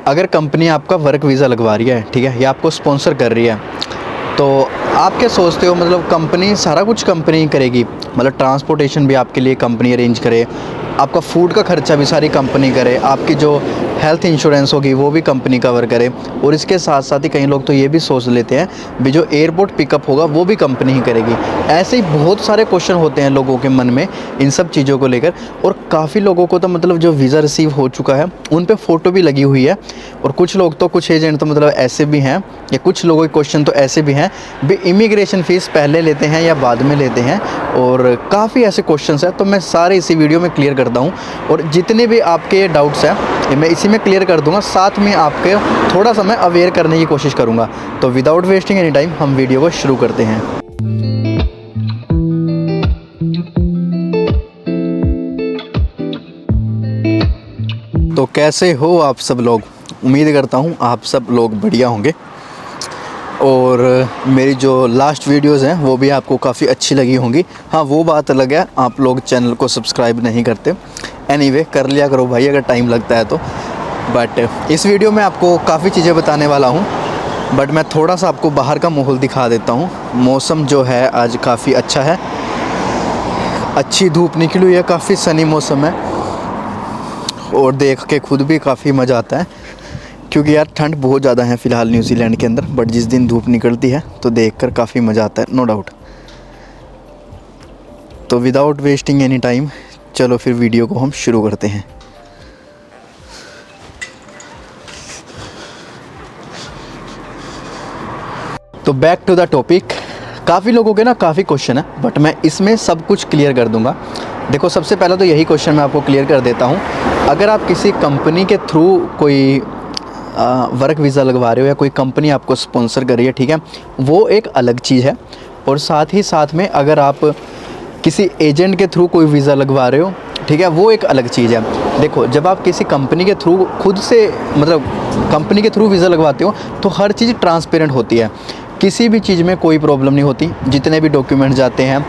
अगर कंपनी आपका work visa लगवा रही है, ठीक है, या आपको स्पॉन्सर कर रही है, तो आप क्या सोचते हो? मतलब कंपनी सारा कुछ कंपनी करेगी, मतलब ट्रांसपोर्टेशन भी आपके लिए कंपनी अरेंज करे, आपका फूड का खर्चा भी सारी कंपनी करे, आपकी जो हेल्थ इंश्योरेंस होगी वो भी कंपनी कवर करे, और इसके साथ साथ ही कई लोग तो ये भी सोच लेते हैं भी जो एयरपोर्ट पिकअप होगा वो भी कंपनी ही करेगी। ऐसे ही बहुत सारे क्वेश्चन होते हैं लोगों के मन में इन सब चीज़ों को लेकर। और काफ़ी लोगों को तो मतलब जो वीज़ा रिसीव हो चुका है उन पे फ़ोटो भी लगी हुई है, और कुछ लोग तो, कुछ एजेंट तो मतलब ऐसे भी हैं, या कुछ लोगों के क्वेश्चन तो ऐसे भी हैं भी इमिग्रेशन फ़ीस पहले लेते हैं या बाद में लेते हैं, और काफ़ी ऐसे क्वेश्चंस हैं। तो मैं सारे इसी वीडियो में क्लियर करता हूँ, और जितने भी आपके डाउट्स हैं ये मैं इसी में क्लियर कर दूंगा, साथ में आपके थोड़ा सा मैं अवेयर करने की कोशिश करूंगा। तो विदाउट वेस्टिंग एनी टाइम हम वीडियो को शुरू करते हैं। तो कैसे हो आप सब लोग? उम्मीद करता हूँ आप सब लोग बढ़िया होंगे, और मेरी जो लास्ट वीडियोज़ हैं वो भी आपको काफ़ी अच्छी लगी होंगी। हाँ, वो बात अलग है आप लोग चैनल को सब्सक्राइब नहीं करते। एनीवे कर लिया करो भाई अगर टाइम लगता है तो। बट इस वीडियो में आपको काफ़ी चीज़ें बताने वाला हूँ, बट मैं थोड़ा सा आपको बाहर का माहौल दिखा देता हूँ। मौसम जो है आज काफ़ी अच्छा है, अच्छी धूप निकली हुई है, काफ़ी सनी मौसम है, और देख के खुद भी काफ़ी मज़ा आता है, क्योंकि यार ठंड बहुत ज़्यादा है फ़िलहाल न्यूजीलैंड के अंदर। बट जिस दिन धूप निकलती है तो देखकर काफ़ी मज़ा आता है, नो डाउट। तो विदाउट वेस्टिंग एनी टाइम चलो फिर वीडियो को हम शुरू करते हैं। तो बैक टू द टॉपिक। काफ़ी लोगों के ना काफ़ी क्वेश्चन है, बट मैं इसमें सब कुछ क्लियर कर दूंगा। देखो, सबसे पहले तो यही क्वेश्चन मैं आपको क्लियर कर देता हूँ। अगर आप किसी कंपनी के थ्रू कोई वर्क वीज़ा लगवा रहे हो, या कोई कंपनी आपको स्पॉन्सर कर रही है, ठीक है, वो एक अलग चीज़ है। और साथ ही साथ में अगर आप किसी एजेंट के थ्रू कोई वीज़ा लगवा रहे हो, ठीक है, वो एक अलग चीज़ है। देखो, जब आप किसी कंपनी के थ्रू खुद से, मतलब कंपनी के थ्रू वीज़ा लगवाते हो, तो हर चीज़ ट्रांसपेरेंट होती है, किसी भी चीज़ में कोई प्रॉब्लम नहीं होती। जितने भी डॉक्यूमेंट जाते हैं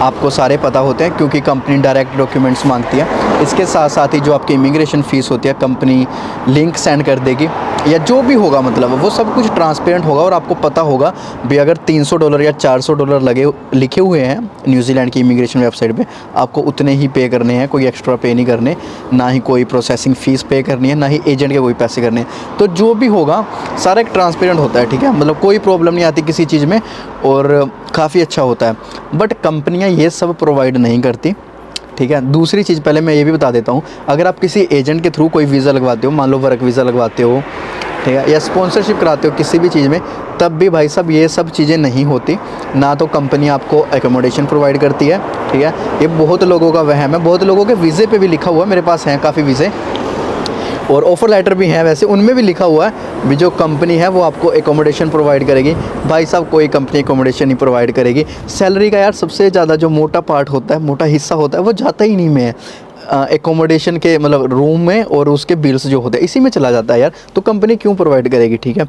आपको सारे पता होते हैं, क्योंकि कंपनी डायरेक्ट डॉक्यूमेंट्स मांगती है। इसके साथ साथ ही जो आपकी इमिग्रेशन फ़ीस होती है कंपनी लिंक सेंड कर देगी, या जो भी होगा मतलब वो सब कुछ ट्रांसपेरेंट होगा, और आपको पता होगा भी अगर $300 या $400 लगे लिखे हुए हैं न्यूजीलैंड की इमिग्रेशन वेबसाइट पे, आपको उतने ही पे करने हैं, कोई एक्स्ट्रा पे नहीं करने, ना ही कोई प्रोसेसिंग फ़ीस पे करनी है, ना ही एजेंट के कोई पैसे करने हैं। तो जो भी होगा सारा एक ट्रांसपेरेंट होता है, ठीक है, मतलब कोई प्रॉब्लम नहीं आती किसी चीज़ में, और काफ़ी अच्छा होता है। बट कंपनियाँ ये सब प्रोवाइड नहीं करती, ठीक है। दूसरी चीज़ पहले मैं ये भी बता देता हूँ, अगर आप किसी एजेंट के थ्रू कोई वीज़ा लगवाते हो, मान लो वर्क वीज़ा लगवाते हो, ठीक है, या स्पॉन्सरशिप कराते हो किसी भी चीज़ में, तब भी भाई साहब ये सब चीज़ें नहीं होती। ना तो कंपनी आपको एकोमोडेशन प्रोवाइड करती है, ठीक है, ये बहुत लोगों का वहम है। बहुत लोगों के वीज़े पे भी लिखा हुआ है, मेरे पास हैं काफ़ी वीज़े, और ऑफ़र लेटर भी हैं वैसे, उनमें भी लिखा हुआ है भी जो कंपनी है वो आपको एकोमोडेशन प्रोवाइड करेगी। भाई साहब, कोई कंपनी एकोमोडेशन नहीं प्रोवाइड करेगी। सैलरी का यार सबसे ज़्यादा जो मोटा पार्ट होता है, मोटा हिस्सा होता है, वो जाता ही नहीं में एकोमोडेशन के, मतलब रूम में, और उसके बिल्स जो होते हैं इसी में चला जाता है यार। तो कंपनी क्यों प्रोवाइड करेगी, ठीक है।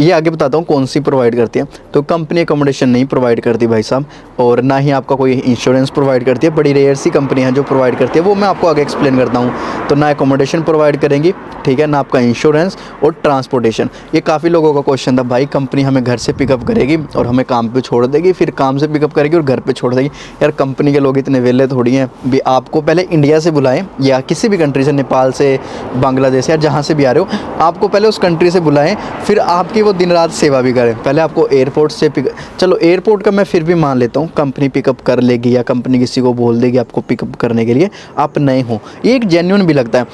ये आगे बताता हूँ कौन सी प्रोवाइड करती है। तो कंपनी एकोमोडेशन नहीं प्रोवाइड करती भाई साहब, और ना ही आपका कोई इंश्योरेंस प्रोवाइड करती है। बड़ी रेयर सी कंपनी है जो प्रोवाइड करती है, वो मैं आपको आगे एक्सप्लेन करता हूँ। तो ना एकोमोडेशन प्रोवाइड करेंगी, ठीक है, ना आपका इंश्योरेंस और ट्रांसपोर्टेशन। ये काफ़ी लोगों का क्वेश्चन था, भाई कंपनी हमें घर से पिकअप करेगी और हमें काम पे छोड़ देगी, फिर काम से पिकअप करेगी और घर पे छोड़ देगी। यार कंपनी के लोग इतने वेले थोड़ी हैं भी आपको पहले इंडिया से बुलाएं, या किसी भी कंट्री से, नेपाल से, बांग्लादेश, या जहाँ से भी आ रहे हो, आपको पहले उस कंट्री से बुलाएं, फिर आपकी वो दिन रात सेवा भी करें। पहले आपको एयरपोर्ट से चलो एयरपोर्ट का मैं फिर भी मान लेता हूँ, कंपनी पिकअप कर लेगी, या कंपनी किसी को बोल देगी आपको पिकअप करने के लिए, आप नए हो, ये एक जेन्युइन भी लगता है।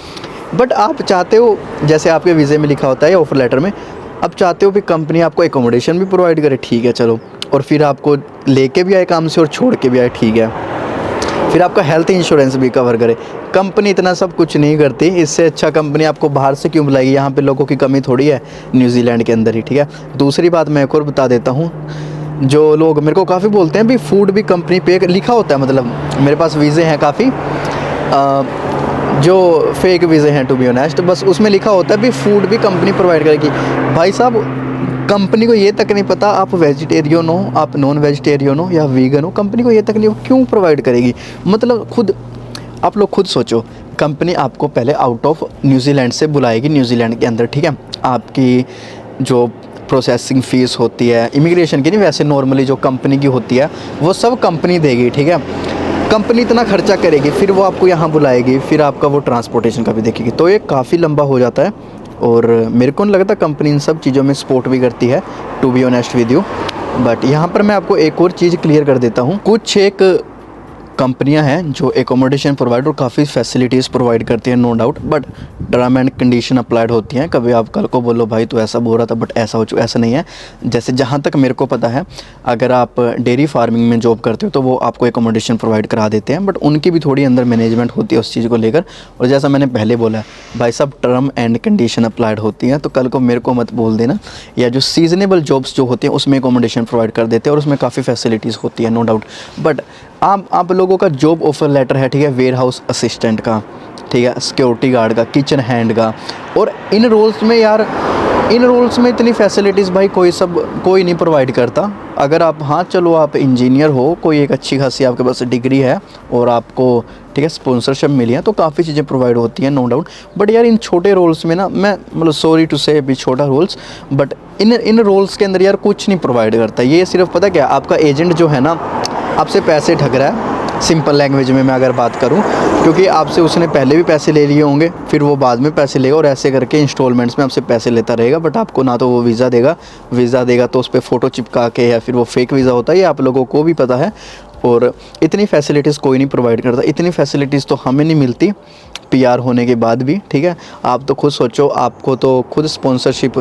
बट आप चाहते हो, जैसे आपके वीज़े में लिखा होता है या ऑफर लेटर में, आप चाहते हो कि कंपनी आपको एकोमोडेशन भी प्रोवाइड करे, ठीक है चलो, और फिर आपको लेके भी आए काम से और छोड़ के भी आए, ठीक है, फिर आपका हेल्थ इंश्योरेंस भी कवर करे। कंपनी इतना सब कुछ नहीं करती, इससे अच्छा कंपनी आपको बाहर से क्यों बुलाएगी? यहाँ पे लोगों की कमी थोड़ी है न्यूजीलैंड के अंदर ही, ठीक है। दूसरी बात मैं एक और बता देता हूँ, जो लोग मेरे को काफ़ी बोलते हैं भी फूड भी कंपनी पे लिखा होता है, मतलब मेरे पास वीज़े हैं काफ़ी जो फेक वीज़े हैं टू बी ऑनेस्ट, बस उसमें लिखा होता है भी फूड भी कंपनी प्रोवाइड करेगी। भाई साहब, कंपनी को ये तक नहीं पता आप वेजिटेरियन हो, आप नॉन वेजिटेरियन हो या वीगन हो, कंपनी को ये तक नहीं क्यों प्रोवाइड करेगी? मतलब खुद आप लोग खुद सोचो, कंपनी आपको पहले आउट ऑफ न्यूजीलैंड से बुलाएगी, न्यूजीलैंड के अंदर, ठीक है। आपकी जो प्रोसेसिंग फ़ीस होती है इमिग्रेशन की, नहीं वैसे नॉर्मली जो कंपनी की होती है वो सब कंपनी देगी, ठीक है। कंपनी इतना खर्चा करेगी, फिर वो आपको यहाँ बुलाएगी, फिर आपका वो ट्रांसपोर्टेशन का भी देखेगी, तो ये काफ़ी लंबा हो जाता है। और मेरे को नहीं लगता कंपनी इन सब चीज़ों में सपोर्ट भी करती है, to be honest with you. But यहाँ पर मैं आपको एक और चीज़ क्लियर कर देता हूँ। कुछ एक कंपनियां हैं जो एकोमोडेशन प्रोवाइड और काफ़ी फैसिलिटीज़ प्रोवाइड करती हैं, no doubt, but term and condition applied होती हैं। कभी आप कल को बोलो भाई तो ऐसा बोल रहा था बट ऐसा हो चुका, ऐसा नहीं है। जैसे जहाँ तक मेरे को पता है, अगर आप डेयरी फार्मिंग में जॉब करते हो तो वो आपको एकोमोडेशन प्रोवाइड करा देते हैं, बट उनकी भी थोड़ी अंदर मैनेजमेंट होती है उस चीज़ को लेकर। और जैसा मैंने पहले बोला भाई सब टर्म एंड कंडीशन अप्लाइड होती हैं, तो कल को मेरे को मत बोल देना। या जो सीजनेबल जॉब्स जो होती हैं उसमें एकोमोडेशन प्रोवाइड कर देते हैं और उसमें काफ़ी फैसिलिटीज़ होती है, नो डाउट। बट आप लोगों का जॉब ऑफर लेटर है, ठीक है, वेयर हाउस असिस्टेंट का, ठीक है, सिक्योरिटी गार्ड का, किचन हैंड का, और इन रोल्स में यार, इन रोल्स में इतनी फैसिलिटीज़ भाई कोई नहीं प्रोवाइड करता। अगर आप, हाँ चलो आप इंजीनियर हो, कोई एक अच्छी खासी आपके पास डिग्री है और आपको, ठीक है, स्पॉन्सरशिप मिली है, तो काफ़ी चीज़ें प्रोवाइड होती हैं, नो डाउट। बट यार इन छोटे रोल्स में ना, मैं मतलब सॉरी टू से भी छोटा रोल्स, बट इन रोल्स के अंदर यार कुछ नहीं प्रोवाइड करता। ये सिर्फ पता क्या, आपका एजेंट जो है ना आपसे पैसे ठग रहा है, सिंपल लैंग्वेज में मैं अगर बात करूं, क्योंकि आपसे उसने पहले भी पैसे ले लिए होंगे, फिर वो बाद में पैसे लेगा और ऐसे करके इंस्टॉलमेंट्स में आपसे पैसे लेता रहेगा। बट आपको ना तो वो वीज़ा देगा तो उस पर फ़ोटो चिपका के, या फिर वो फेक वीज़ा होता है, ये आप लोगों को भी पता है। और इतनी फैसिलिटीज़ कोई नहीं प्रोवाइड करता, इतनी फैसिलिटीज़ तो हमें नहीं मिलती PR होने के बाद भी, ठीक है। आप तो खुद सोचो, आपको तो खुद स्पॉन्सरशिप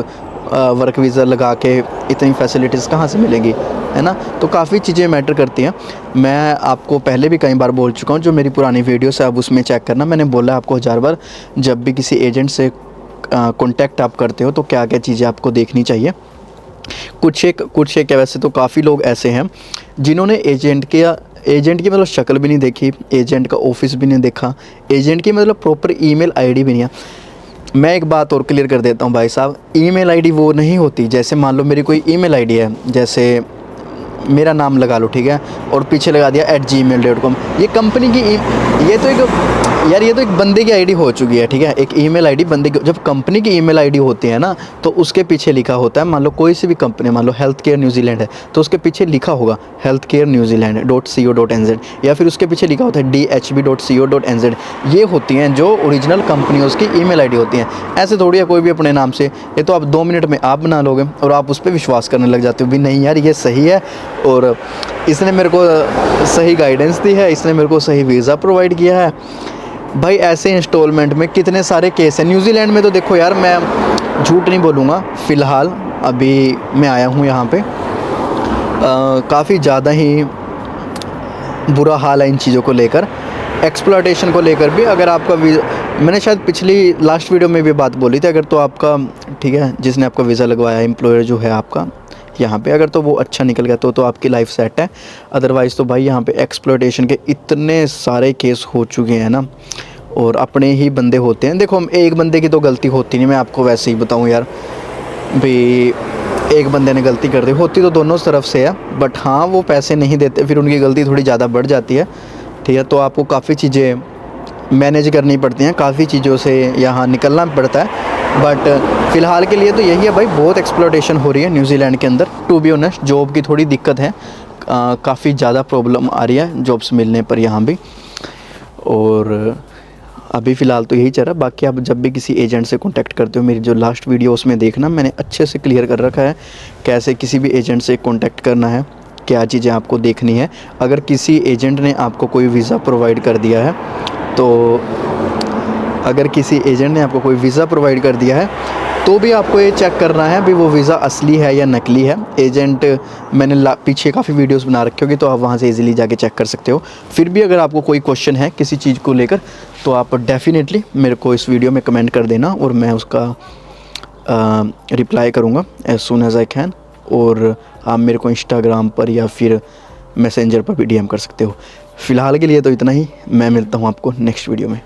वर्क वीज़ा लगा के इतनी फैसिलिटीज़ कहाँ से मिलेंगी, है ना। तो काफ़ी चीज़ें मैटर करती हैं। मैं आपको पहले भी कई बार बोल चुका हूँ, जो मेरी पुरानी वीडियो है आप उसमें चेक करना। मैंने बोला आपको 1000 बार, जब भी किसी एजेंट से कॉन्टैक्ट आप करते हो तो क्या क्या चीज़ें आपको देखनी चाहिए। कुछ एक वैसे तो काफ़ी लोग ऐसे हैं जिन्होंने एजेंट की मतलब शक्ल भी नहीं देखी, एजेंट का ऑफिस भी नहीं देखा, एजेंट की मतलब प्रॉपर ईमेल आईडी भी नहीं है। मैं एक बात और क्लियर कर देता हूँ भाई साहब, ईमेल आईडी वो नहीं होती, जैसे मान लो मेरी कोई ईमेल आईडी है, जैसे मेरा नाम लगा लो, ठीक है, और पीछे लगा दिया @gmail.com, ये कंपनी की ये तो एक बंदे की आईडी हो चुकी है, ठीक है। एक ईमेल आईडी बंदे की, जब कंपनी की ईमेल आईडी होती है ना, तो उसके पीछे लिखा होता है, मान लो कोई सी भी कंपनी, मान लो हेल्थ केयर न्यूजीलैंड है, तो उसके पीछे लिखा होगा healthcarenewzealand.co.nz, या फिर उसके पीछे लिखा होता है dhb.co.nz। ये होती हैं जो ओरिजिनल कंपनियों की ईमेल आईडी होती हैं। ऐसे थोड़ी है कोई भी अपने नाम से, ये तो आप 2 मिनट में आप बना लोगे और आप उस पर विश्वास करने लग जाते हो भी नहीं यार ये सही है, और इसने मेरे को सही गाइडेंस दी है, इसने मेरे को सही वीज़ा प्रोवाइड किया है। भाई ऐसे इंस्टॉलमेंट में कितने सारे केस हैं न्यूजीलैंड में। तो देखो यार, मैं झूठ नहीं बोलूँगा, फ़िलहाल अभी मैं आया हूँ यहाँ पे, काफ़ी ज़्यादा ही बुरा हाल है इन चीज़ों को लेकर, एक्सप्लॉयटेशन को लेकर भी। अगर आपका मैंने शायद पिछली लास्ट वीडियो में भी बात बोली थी, अगर तो आपका, ठीक है, जिसने आपका वीज़ा लगवाया, एम्प्लॉयर जो है आपका यहाँ पे, अगर तो वो अच्छा निकल गया तो आपकी लाइफ सेट है। अदरवाइज़ तो भाई यहाँ पे एक्सप्लॉयटेशन के इतने सारे केस हो चुके हैं ना, और अपने ही बंदे होते हैं। देखो एक बंदे की तो गलती होती नहीं, मैं आपको वैसे ही बताऊँ यार भाई, एक बंदे ने गलती कर दी, होती तो दोनों तरफ से है, बट हाँ वो पैसे नहीं देते, फिर उनकी गलती थोड़ी ज़्यादा बढ़ जाती है, ठीक है। तो आपको काफ़ी चीज़ें मैनेज करनी पड़ती हैं, काफ़ी चीज़ों से यहाँ निकलना पड़ता है। बट फ़िलहाल के लिए तो यही है भाई, बहुत एक्सप्लॉयटेशन हो रही है न्यूजीलैंड के अंदर। टू बी ऑनेस्ट, जॉब की थोड़ी दिक्कत है, काफ़ी ज़्यादा प्रॉब्लम आ रही है जॉब्स मिलने पर यहाँ भी, और अभी फ़िलहाल तो यही चल रहा है। बाकी आप जब भी किसी एजेंट से कांटेक्ट करते हो, मेरी जो लास्ट वीडियो उसमें देखना, मैंने अच्छे से क्लियर कर रखा है कैसे किसी भी एजेंट से कांटेक्ट करना है, क्या चीज़ें आपको देखनी है। अगर किसी एजेंट ने आपको कोई वीज़ा प्रोवाइड कर दिया है, तो अगर किसी एजेंट ने आपको कोई वीज़ा प्रोवाइड कर दिया है तो भी आपको ये चेक करना है भी वो वीज़ा असली है या नकली है। एजेंट मैंने पीछे काफ़ी वीडियोस बना रखी होगी, तो आप वहाँ से इजीली जाके चेक कर सकते हो। फिर भी अगर आपको कोई क्वेश्चन है किसी चीज़ को लेकर, तो आप डेफिनेटली मेरे को इस वीडियो में कमेंट कर देना, और मैं उसका रिप्लाई करूँगा as soon as I can. और आप मेरे को इंस्टाग्राम पर या फिर मैसेंजर पर भी DM कर सकते हो। फ़िलहाल के लिए तो इतना ही, मैं मिलता हूँ आपको नेक्स्ट वीडियो में।